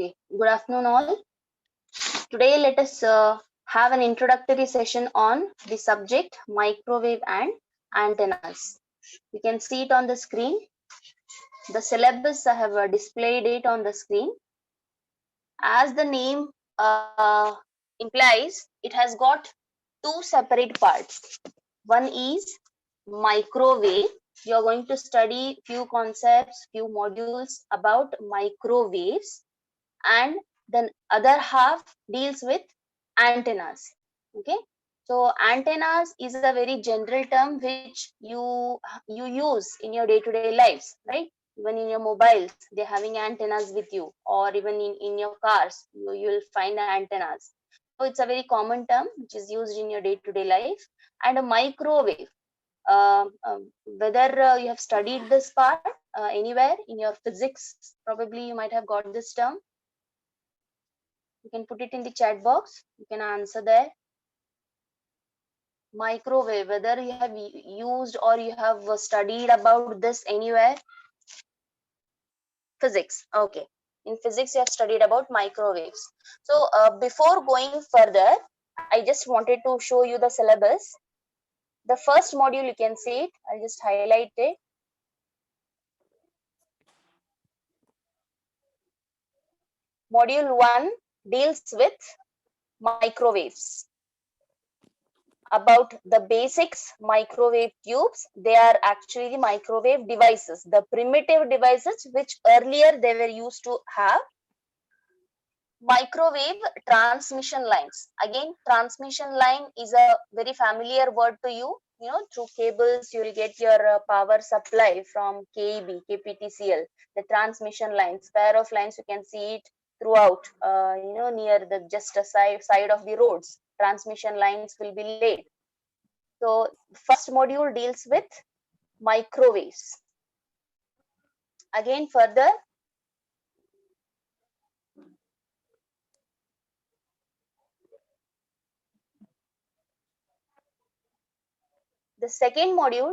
Okay, good afternoon all. Today let us have an introductory session on the subject microwave and antennas. You can see it on the screen. The syllabus I have displayed it on the screen. As the name implies, it has got two separate parts. One is microwave. You're going to study few concepts, few modules about microwaves, and then other half deals with antennas. Okay, so antennas is a very general term which you use in your day-to-day lives, right? Even in your mobiles they're having antennas with you, or even in your cars you'll find antennas. So it's a very common term which is used in your day-to-day life. And a microwave, whether you have studied this part anywhere in your physics, probably you might have got this term. You can put it in the chat box. You can answer there. Microwave, whether you have used or you have studied about this anywhere. Physics. Okay. In physics, you have studied about microwaves. So before going further, I just wanted to show you the syllabus. The first module, you can see it. I'll just highlight it. Module 1 deals with microwaves. About the basics microwave tubes. They are actually the microwave devices, the primitive devices which earlier they were used to have. Microwave transmission lines. Again, transmission line is a very familiar word to you. You know, through cables you will get your power supply from KEB, KPTCL. The transmission lines, pair of lines, you can see it throughout, near the just a side of the roads. Transmission lines will be laid. So first module deals with microwaves. Again, further, the second module,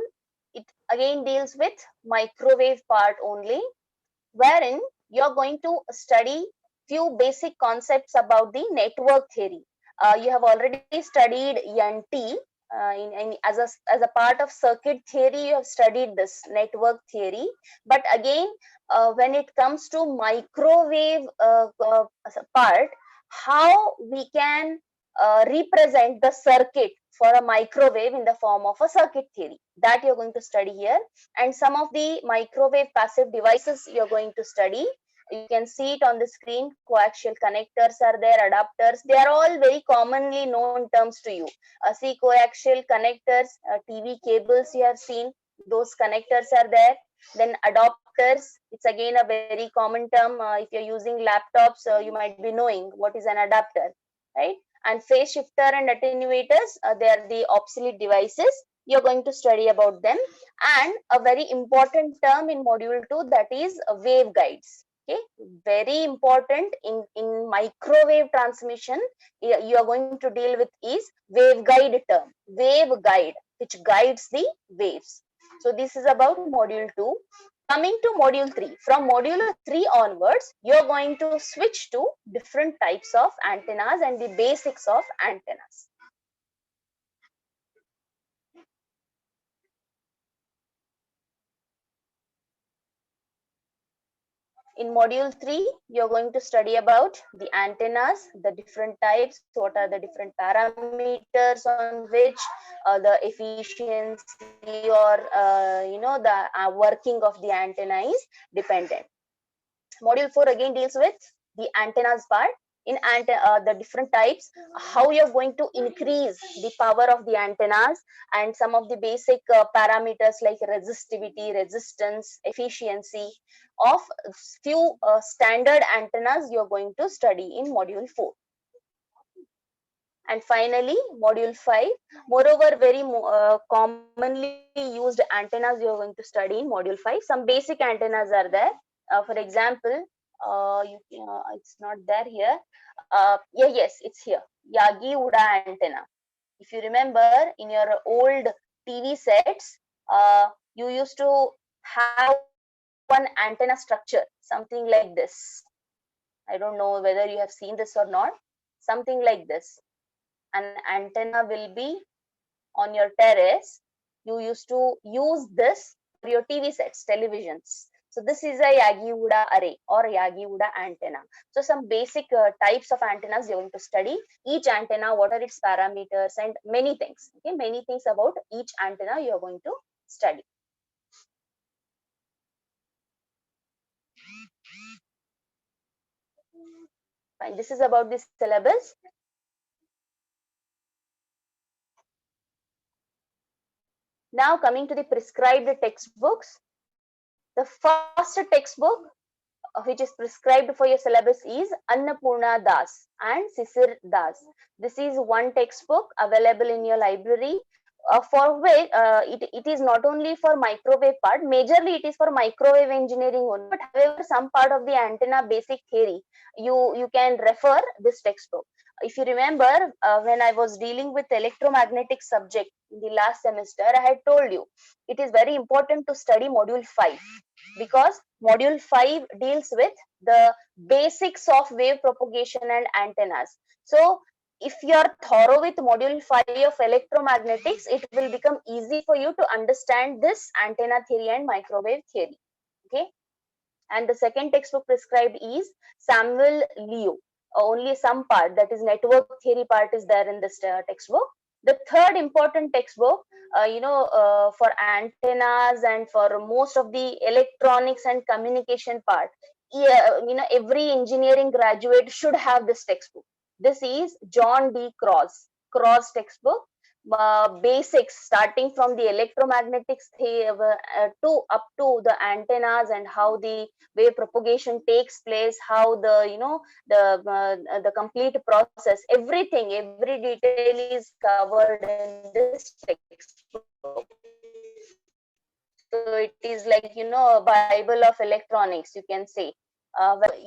it again deals with microwave part only, wherein you're going to study few basic concepts about the network theory. You have already studied NT. As a part of circuit theory, you have studied this network theory. But again, when it comes to microwave part, how we can represent the circuit for a microwave in the form of a circuit theory, that you're going to study here. And some of the microwave passive devices you're going to study. You can see it on the screen. Coaxial connectors are there, adapters. They are all very commonly known terms to you. See, coaxial connectors, TV cables you have seen, those connectors are there. Then adapters, it's again a very common term. If you're using laptops, you might be knowing what is an adapter, right? And phase shifter and attenuators, they are the obsolete devices. You're going to study about them. And a very important term in module 2, that is waveguides. Okay, very important in microwave transmission. You are going to deal with is waveguide term, waveguide, which guides the waves. So this is about module 2. Coming to module 3, from module 3 onwards, you're going to switch to different types of antennas and the basics of antennas. In module 3, you're going to study about the antennas, the different types, what are the different parameters on which the efficiency or the working of the antenna is dependent. Module 4 again deals with the antennas part. In the different types, how you're going to increase the power of the antennas, and some of the basic parameters like resistivity, resistance, efficiency of few standard antennas you're going to study in module 4. And finally, module 5, moreover, very commonly used antennas you're going to study in module 5. Some basic antennas are there. For example, it's not there here. Yes, it's here. Yagi Uda antenna. If you remember, in your old TV sets, you used to have one antenna structure, something like this. I don't know whether you have seen this or not. Something like this. An antenna will be on your terrace. You used to use this for your TV sets, televisions. So this is a Yagi-Uda array or Yagi-Uda antenna. So some basic types of antennas you're going to study. Each antenna, what are its parameters, and many things. Okay, many things about each antenna you're going to study. Fine. This is about the syllabus. Now coming to the prescribed textbooks. The first textbook which is prescribed for your syllabus is Annapurna Das and Sisir Das. This is one textbook available in your library for which it is not only for microwave part, majorly it is for microwave engineering only, but however some part of the antenna basic theory, you can refer this textbook. If you remember, when I was dealing with electromagnetic subject in the last semester, I had told you it is very important to study module 5 because module 5 deals with the basics of wave propagation and antennas. So if you are thorough with module 5 of electromagnetics, it will become easy for you to understand this antenna theory and microwave theory. Okay. And the second textbook prescribed is Samuel Leo. Only some part, that is network theory part, is there in this textbook. The third important textbook, for antennas and for most of the electronics and communication part, every engineering graduate should have this textbook. This is John D. Cross textbook. Basics starting from the electromagnetics to up to the antennas and how the wave propagation takes place, how the complete process, every detail is covered in this textbook. So it is like a Bible of electronics, you can say.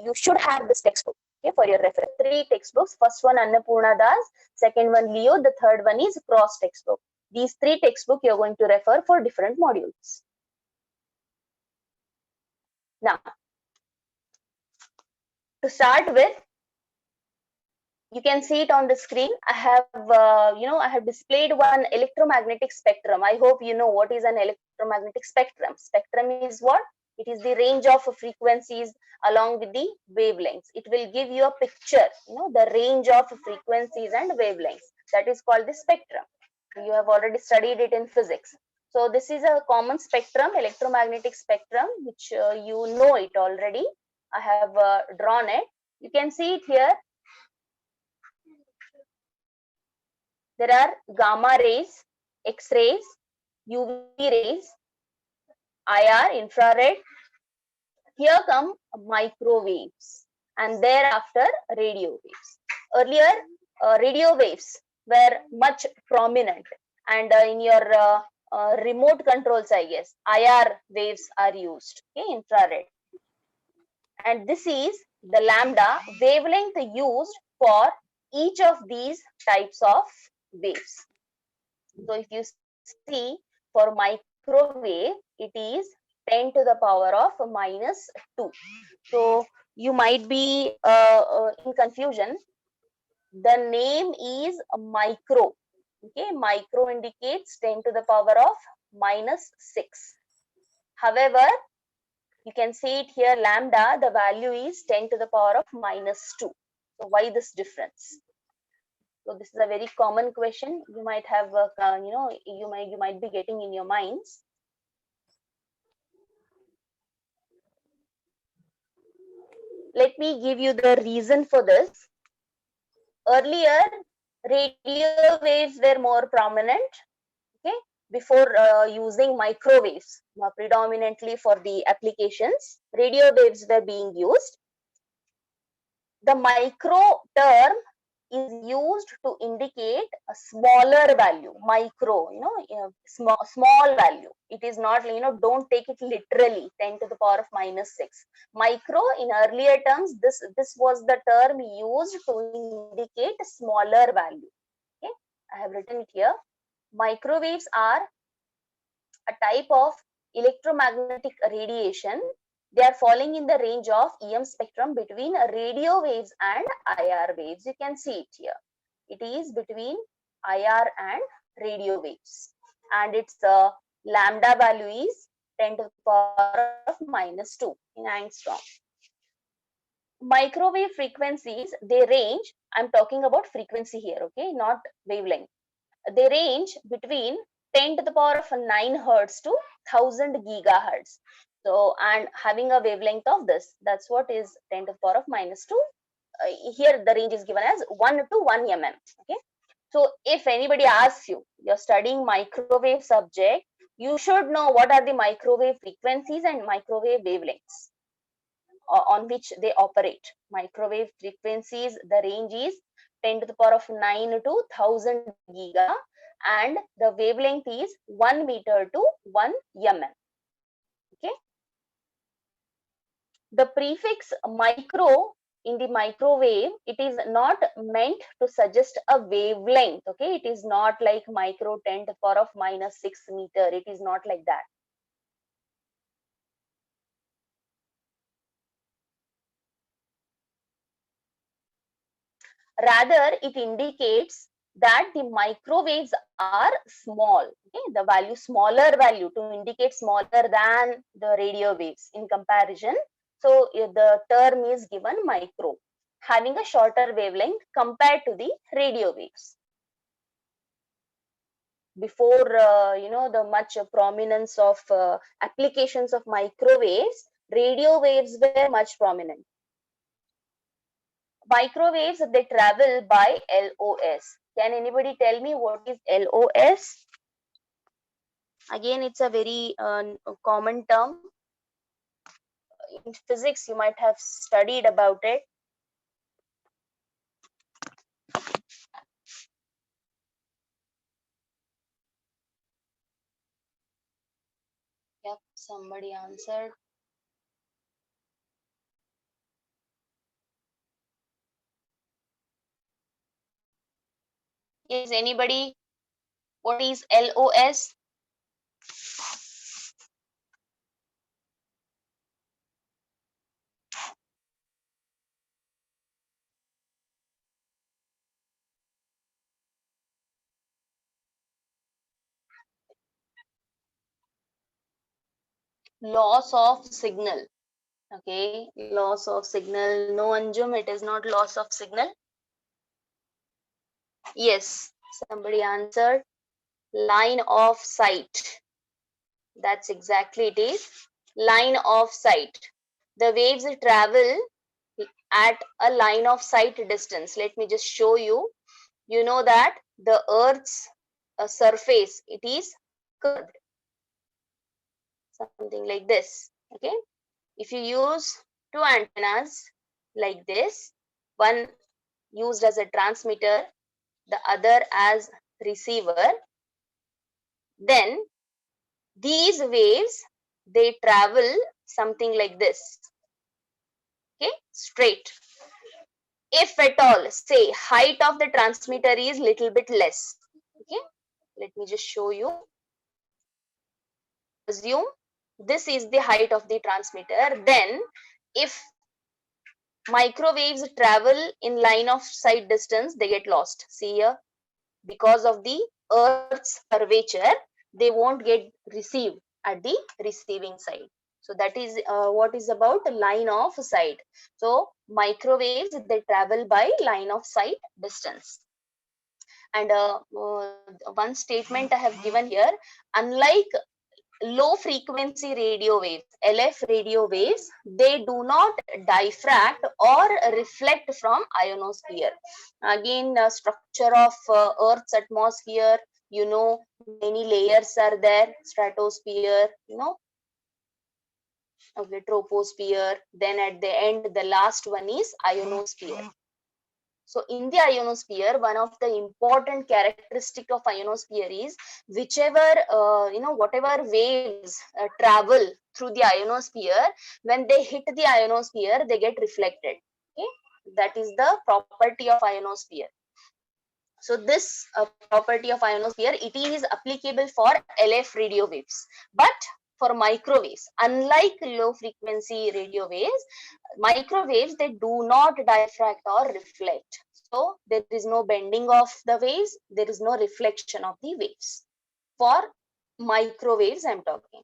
You should have this textbook, okay, for your reference. Three textbooks. First one Annapurna Das, second one Leo, the third one is Cross textbook. These three textbooks you're going to refer for different modules. Now, to start with, you can see it on the screen. I have I have displayed one electromagnetic spectrum. I hope you know what is an electromagnetic spectrum. Spectrum is what? It is the range of frequencies along with the wavelengths. It will give you a picture, the range of frequencies and wavelengths. That is called the spectrum. You have already studied it in physics. So this is a common spectrum, electromagnetic spectrum, which you know it already. I have drawn it. You can see it here. There are gamma rays, X-rays, UV rays, IR, infrared. Here come microwaves and thereafter radio waves. Earlier, radio waves were much prominent, and in your remote controls, I guess, IR waves are used, okay, infrared. And this is the lambda wavelength used for each of these types of waves. So if you see, for microwave, it is 10 to the power of minus 2. So you might be in confusion. The name is micro. Okay, micro indicates 10 to the power of minus 6. However, you can see it here, lambda, the value is 10 to the power of minus 2. So why this difference? So this is a very common question you might have, you might be getting in your minds. Let me give you the reason for this. Earlier, radio waves were more prominent, okay, before using microwaves predominantly for the applications. Radio waves were being used. The micro term is used to indicate a smaller value, micro, small value. It is not, don't take it literally, 10 to the power of minus 6. Micro, in earlier terms, this was the term used to indicate a smaller value. Okay, I have written it here. Microwaves are a type of electromagnetic radiation They are falling in the range of EM spectrum between radio waves and IR waves. You can see it here. It is between IR and radio waves, and its lambda value is 10 to the power of -2 in angstrom. Microwave frequencies, they range, I'm talking about frequency here, okay, not wavelength. They range between 10 to the power of 9 hertz to 1000 gigahertz. So, and having a wavelength of this, that's what is 10 to the power of -2. Here the range is given as 1 to 1 mm. Okay. So if anybody asks you, you're studying microwave subject, you should know what are the microwave frequencies and microwave wavelengths on which they operate. Microwave frequencies, the range is 10 to the power of 9 to 1000 giga, and the wavelength is 1 meter to 1 mm. Okay. The prefix micro in the microwave, it is not meant to suggest a wavelength. Okay, it is not like micro 10 to the power of -6 meter. It is not like that. Rather, it indicates that the microwaves are small. Okay, the value, smaller value, to indicate smaller than the radio waves in comparison. So the term is given micro, having a shorter wavelength compared to the radio waves. Before the much prominence of applications of microwaves, radio waves were much prominent. Microwaves, they travel by LOS. Can anybody tell me what is LOS? Again, it's a very common term. In physics, you might have studied about it. Yep, somebody answered. Is anybody? What is LOS? Loss of signal. Okay, loss of signal. No, Anjum, it is not loss of signal. Yes, somebody answered. Line of sight. That's exactly it is. Line of sight. The waves travel at a line of sight distance. Let me just show you. You know that the Earth's surface, it is curved. Something like this. Okay. If you use two antennas like this, one used as a transmitter, the other as receiver, then these waves, they travel something like this. Okay, straight. If at all, say height of the transmitter is little bit less. Okay, let me just show you. Assume this is the height of the transmitter. Then if microwaves travel in line of sight distance, they get lost. See here, because of the Earth's curvature, they won't get received at the receiving side. So that is what is about line of sight. So microwaves, they travel by line of sight distance. And one statement I have given here, unlike low frequency radio waves, LF radio waves, they do not diffract or reflect from ionosphere. Again, structure of Earth's atmosphere, many layers are there, stratosphere, okay, troposphere, then at the end, the last one is ionosphere. So in the ionosphere, one of the important characteristic of ionosphere is whichever, whatever waves travel through the ionosphere, when they hit the ionosphere, they get reflected. Okay, that is the property of ionosphere. So this property of ionosphere, it is applicable for LF radio waves. But for microwaves. Unlike low frequency radio waves, microwaves, they do not diffract or reflect. So there is no bending of the waves, there is no reflection of the waves. For microwaves, I'm talking.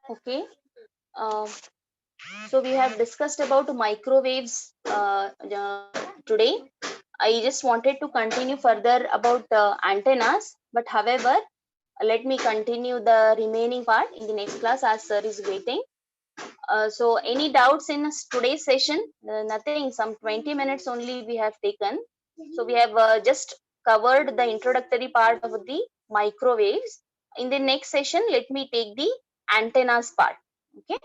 Okay. Um, so we have discussed about microwaves today. I just wanted to continue further about antennas, but however, let me continue the remaining part in the next class as sir is waiting. So any doubts in today's session? Nothing, some 20 minutes only we have taken. So we have just covered the introductory part of the microwaves. In the next session, let me take the antennas part. Okay.